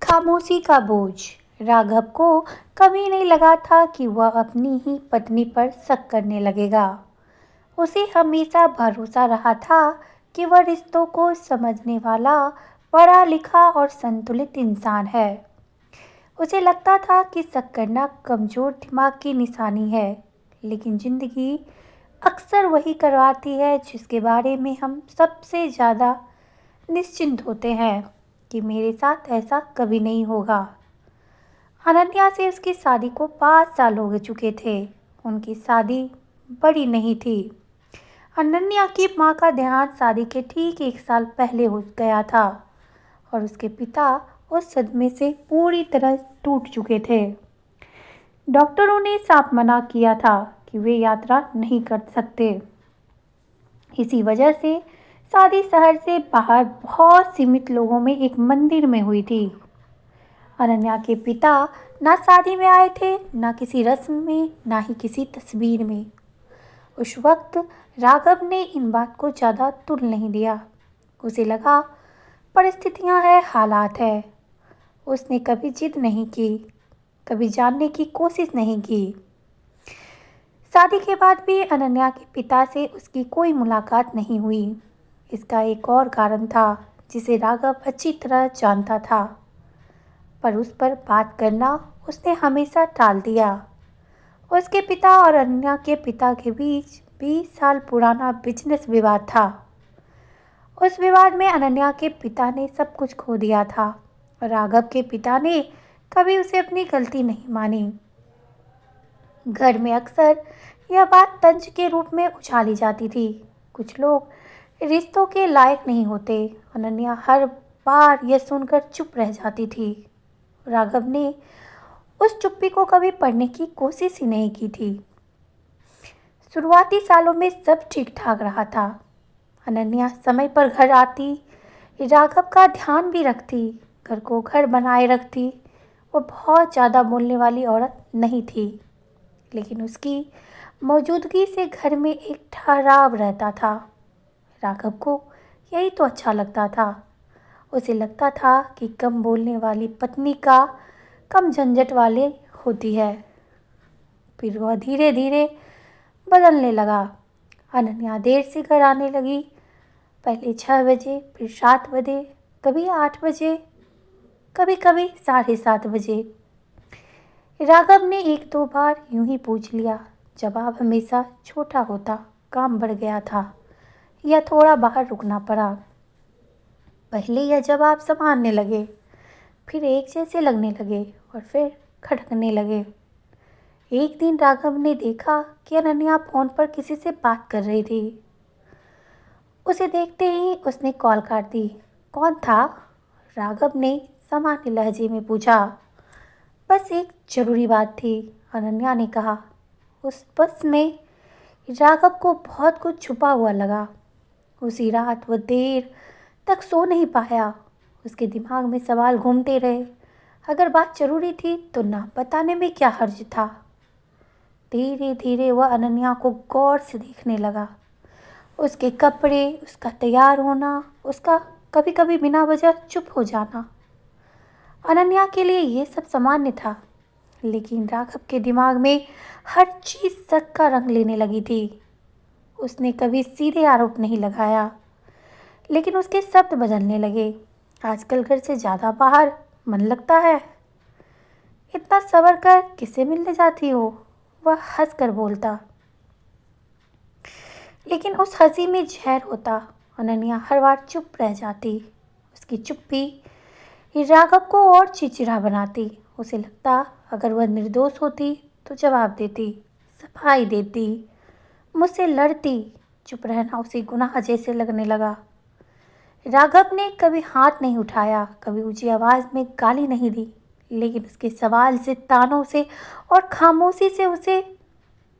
खामोशी का बोझ। राघव को कभी नहीं लगा था कि वह अपनी ही पत्नी पर शक करने लगेगा। उसे हमेशा भरोसा रहा था कि वह रिश्तों को समझने वाला पढ़ा लिखा और संतुलित इंसान है। उसे लगता था कि शक करना कमजोर दिमाग की निशानी है, लेकिन जिंदगी अक्सर वही करवाती है जिसके बारे में हम सबसे ज़्यादा निश्चिंत होते हैं कि मेरे साथ ऐसा कभी नहीं होगा। अनन्या से उसकी शादी को 5 साल हो चुके थे। उनकी शादी बड़ी नहीं थी। अनन्या की माँ का देहांत शादी के ठीक 1 साल पहले हो गया था और उसके पिता उस सदमे से पूरी तरह टूट चुके थे। डॉक्टरों ने साफ मना किया था कि वे यात्रा नहीं कर सकते। इसी वजह से शादी शहर से बाहर बहुत सीमित लोगों में एक मंदिर में हुई थी। अनन्या के पिता ना शादी में आए थे, ना किसी रस्म में, ना ही किसी तस्वीर में। उस वक्त राघव ने इन बात को ज़्यादा तुल नहीं दिया। उसे लगा परिस्थितियां हैं, हालात है। उसने कभी जिद नहीं की, कभी जानने की कोशिश नहीं की। शादी के बाद भी अनन्या के पिता से उसकी कोई मुलाकात नहीं हुई। इसका एक और कारण था जिसे राघव अच्छी तरह जानता था, पर उस पर बात करना उसने हमेशा टाल दिया। उसके पिता और अनन्या के पिता के बीच 20 साल पुराना बिजनेस विवाद था। उस विवाद में अनन्या के पिता ने सब कुछ खो दिया था और राघव के पिता ने कभी उसे अपनी गलती नहीं मानी। घर में अक्सर यह बात तंज के रूप में उछाली जाती थी। कुछ लोग रिश्तों के लायक नहीं होते। अनन्या हर बार यह सुनकर चुप रह जाती थी। राघव ने उस चुप्पी को कभी पढ़ने की कोशिश ही नहीं की थी। शुरुआती सालों में सब ठीक ठाक रहा था। अनन्या समय पर घर आती, राघव का ध्यान भी रखती, घर को घर बनाए रखती। वो बहुत ज़्यादा बोलने वाली औरत नहीं थी, लेकिन उसकी मौजूदगी से घर में एक ठहराव रहता था। राघव को यही तो अच्छा लगता था। उसे लगता था कि कम बोलने वाली पत्नी का कम झंझट वाले होती है। फिर वह धीरे धीरे बदलने लगा। अनन्या देर से घर आने लगी। पहले 6 बजे, फिर 7 बजे, कभी 8 बजे, कभी कभी 7:30 बजे। राघव ने 1-2 बार यूं ही पूछ लिया। जवाब हमेशा छोटा होता। काम बढ़ गया था या थोड़ा बाहर रुकना पड़ा। पहले यह जवाब संभालने लगे, फिर एक जैसे लगने लगे और फिर खटकने लगे। एक दिन राघव ने देखा कि अनन्या फोन पर किसी से बात कर रही थी। उसे देखते ही उसने कॉल काट दी। कौन था? राघव ने सामान्य लहजे में पूछा। बस एक जरूरी बात थी, अनन्या ने कहा। उस बस में राघव को बहुत कुछ छुपा हुआ लगा। उसी रात वह देर तक सो नहीं पाया। उसके दिमाग में सवाल घूमते रहे। अगर बात जरूरी थी तो ना बताने में क्या हर्ज था। धीरे धीरे वह अनन्या को गौर से देखने लगा। उसके कपड़े, उसका तैयार होना, उसका कभी कभी बिना वजह चुप हो जाना। अनन्या के लिए ये सब सामान्य था, लेकिन राघव के दिमाग में हर चीज शक का रंग लेने लगी थी। उसने कभी सीधे आरोप नहीं लगाया, लेकिन उसके शब्द बदलने लगे। आजकल घर से ज़्यादा बाहर मन लगता है। इतना सब्र कर किसे मिलने जाती हो? वह हंसकर बोलता, लेकिन उस हंसी में जहर होता। अनन्या हर बार चुप रह जाती। उसकी चुप्पी राघव को और चिड़चिड़ा बनाती। उसे लगता अगर वह निर्दोष होती तो जवाब देती, सफाई देती, मुझसे लड़ती। चुप रहना उसे गुनाह जैसे लगने लगा। राघव ने कभी हाथ नहीं उठाया, कभी ऊंची आवाज में गाली नहीं दी, लेकिन उसके सवाल से, तानों से और खामोशी से उसे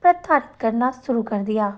प्रताड़ित करना शुरू कर दिया।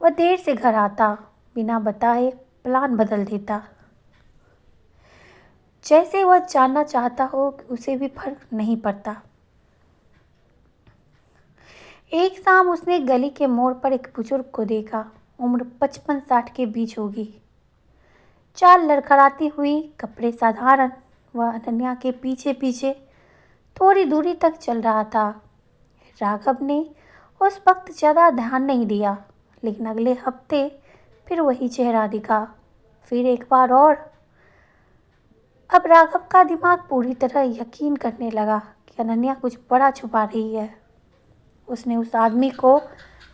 वह देर से घर आता, बिना बताए प्लान बदल देता, जैसे वह जानना चाहता हो कि उसे भी फर्क नहीं पड़ता। एक शाम उसने गली के मोड़ पर एक बुजुर्ग को देखा। उम्र 55-60 के बीच होगी। चाल लड़खड़ाती हुई, कपड़े साधारण। वह अनन्या के पीछे पीछे थोड़ी दूरी तक चल रहा था। राघव ने उस वक्त ज़्यादा ध्यान नहीं दिया, लेकिन अगले हफ्ते फिर वही चेहरा दिखा, फिर एक बार और। अब राघव का दिमाग पूरी तरह यकीन करने लगा कि अनन्या कुछ बड़ा छुपा रही है। उसने उस आदमी को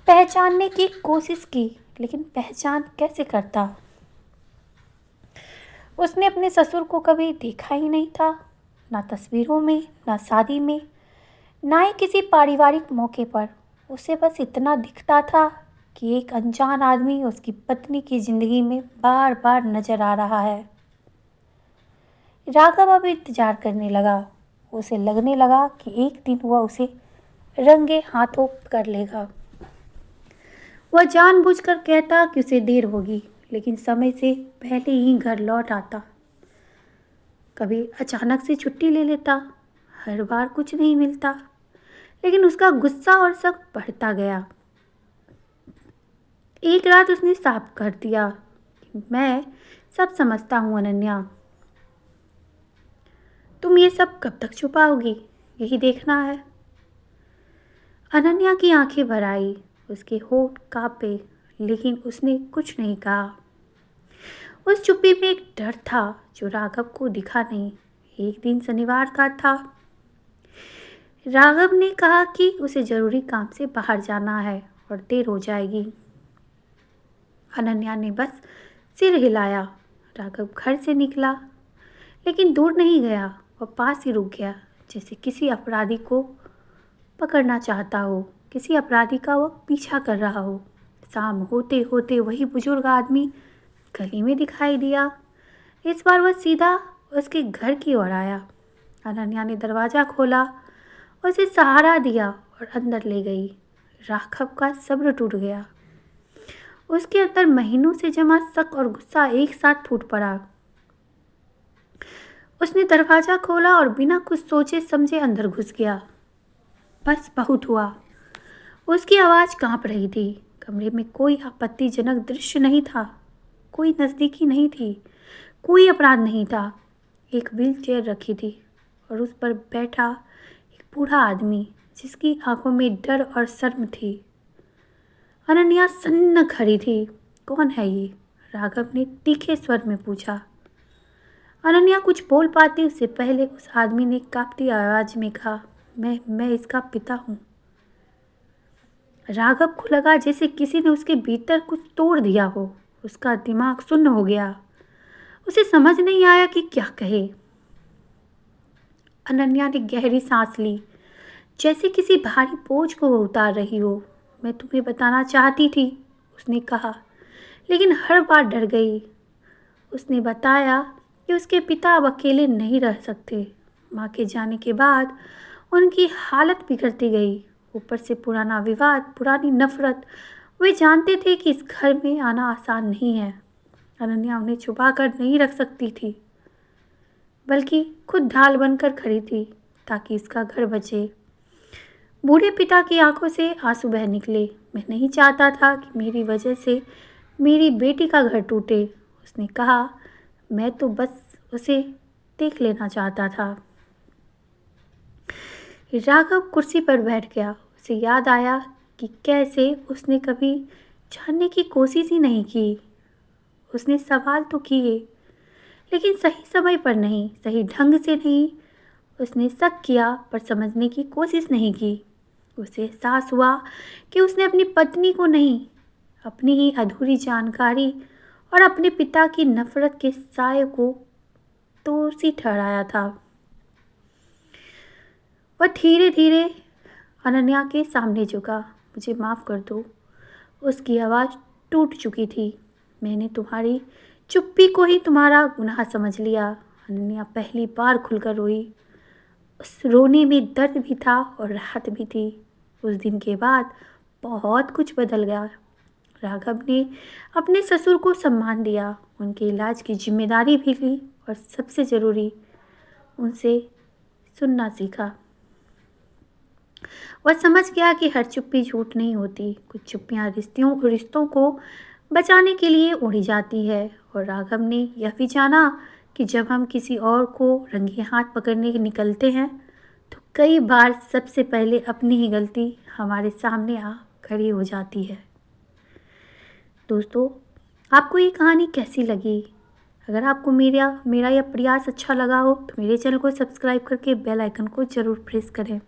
पहचानने की कोशिश की, लेकिन पहचान कैसे करता? उसने अपने ससुर को कभी देखा ही नहीं था, ना तस्वीरों में, ना शादी में, ना ही किसी पारिवारिक मौके पर। उसे बस इतना दिखता था कि एक अनजान आदमी उसकी पत्नी की जिंदगी में बार बार नजर आ रहा है। राघव अब इंतजार करने लगा। उसे लगने लगा कि एक दिन वह उसे रंगे हाथों कर लेगा। वह जानबूझकर कहता कि उसे देर होगी, लेकिन समय से पहले ही घर लौट आता। कभी अचानक से छुट्टी ले लेता। हर बार कुछ नहीं मिलता, लेकिन उसका गुस्सा और शक बढ़ता गया। एक रात उसने साफ कर दिया, मैं सब समझता हूँ अनन्या, तुम ये सब कब तक छुपाओगी, यही देखना है। अनन्या की आंखें भर आई, उसके होंठ कांपे, लेकिन उसने कुछ नहीं कहा। उस चुप्पी में एक डर था जो राघव को दिखा नहीं। एक दिन शनिवार का था। राघव ने कहा कि उसे जरूरी काम से बाहर जाना है और देर हो जाएगी। अनन्या ने बस सिर हिलाया। राघव घर से निकला, लेकिन दूर नहीं गया। वह पास ही रुक गया, जैसे किसी अपराधी को पकड़ना चाहता हो, किसी अपराधी का वह पीछा कर रहा हो। शाम होते होते वही बुजुर्ग आदमी गली में दिखाई दिया। इस बार वह सीधा उसके घर की ओर आया। अनन्या ने दरवाज़ा खोला, उसे सहारा दिया और अंदर ले गई। राघव का सब्र टूट गया। उसके अंदर महीनों से जमा शक और गुस्सा एक साथ फूट पड़ा। उसने दरवाज़ा खोला और बिना कुछ सोचे समझे अंदर घुस गया। बस बहुत हुआ। उसकी आवाज़ कांप रही थी। कमरे में कोई आपत्तिजनक दृश्य नहीं था, कोई नज़दीकी नहीं थी, कोई अपराध नहीं था। एक व्हीलचेयर रखी थी और उस पर बैठा एक बूढ़ा आदमी जिसकी आंखों में डर और शर्म थी। अनन्या सन्न खड़ी थी। कौन है ये? राघव ने तीखे स्वर में पूछा। अनन्या कुछ बोल पाती उससे पहले उस आदमी ने कांपती आवाज़ में कहा, मैं इसका पिता हूँ। राघव को लगा जैसे किसी ने उसके भीतर कुछ तोड़ दिया हो। उसका दिमाग सुन्न हो गया। उसे समझ नहीं आया कि क्या कहे। अनन्या ने गहरी सांस ली, जैसे किसी भारी बोझ को वो उतार रही हो। मैं तुम्हें बताना चाहती थी, उसने कहा, लेकिन हर बार डर गई। उसने बताया कि उसके पिता अब अकेले नहीं रह सकते। माँ के जाने के बाद उनकी हालत बिगड़ती गई। ऊपर से पुराना विवाद, पुरानी नफरत। वे जानते थे कि इस घर में आना आसान नहीं है। अनन्या उन्हें छुपा कर नहीं रख सकती थी, बल्कि खुद ढाल बनकर खड़ी थी ताकि इसका घर बचे। बूढ़े पिता की आंखों से आंसू बह निकले। मैं नहीं चाहता था कि मेरी वजह से मेरी बेटी का घर टूटे, उसने कहा। मैं तो बस उसे देख लेना चाहता था। राघव कुर्सी पर बैठ गया। उसे याद आया कि कैसे उसने कभी जानने की कोशिश ही नहीं की। उसने सवाल तो किए, लेकिन सही समय पर नहीं, सही ढंग से नहीं। उसने शक किया पर समझने की कोशिश नहीं की। उसे एहसास हुआ कि उसने अपनी पत्नी को नहीं, अपनी ही अधूरी जानकारी और अपने पिता की नफरत के साये को दोषी ठहराया था। वह धीरे धीरे अनन्या के सामने झुका। मुझे माफ़ कर दो, उसकी आवाज़ टूट चुकी थी। मैंने तुम्हारी चुप्पी को ही तुम्हारा गुनाह समझ लिया। अनन्या पहली बार खुलकर रोई। उस रोने में दर्द भी था और राहत भी थी। उस दिन के बाद बहुत कुछ बदल गया। राघव ने अपने ससुर को सम्मान दिया, उनके इलाज की जिम्मेदारी भी ली और सबसे ज़रूरी, उनसे सुनना सीखा। वह समझ गया कि हर चुप्पी झूठ नहीं होती। कुछ चुप्पियाँ रिश्तों को बचाने के लिए ओढ़ी जाती है। और राघव ने यह भी जाना कि जब हम किसी और को रंगे हाथ पकड़ने के निकलते हैं तो कई बार सबसे पहले अपनी ही गलती हमारे सामने आ खड़ी हो जाती है। दोस्तों, आपको ये कहानी कैसी लगी? अगर आपको मेरा मेरा यह प्रयास अच्छा लगा हो तो मेरे चैनल को सब्सक्राइब करके बेल आइकन को ज़रूर प्रेस करें।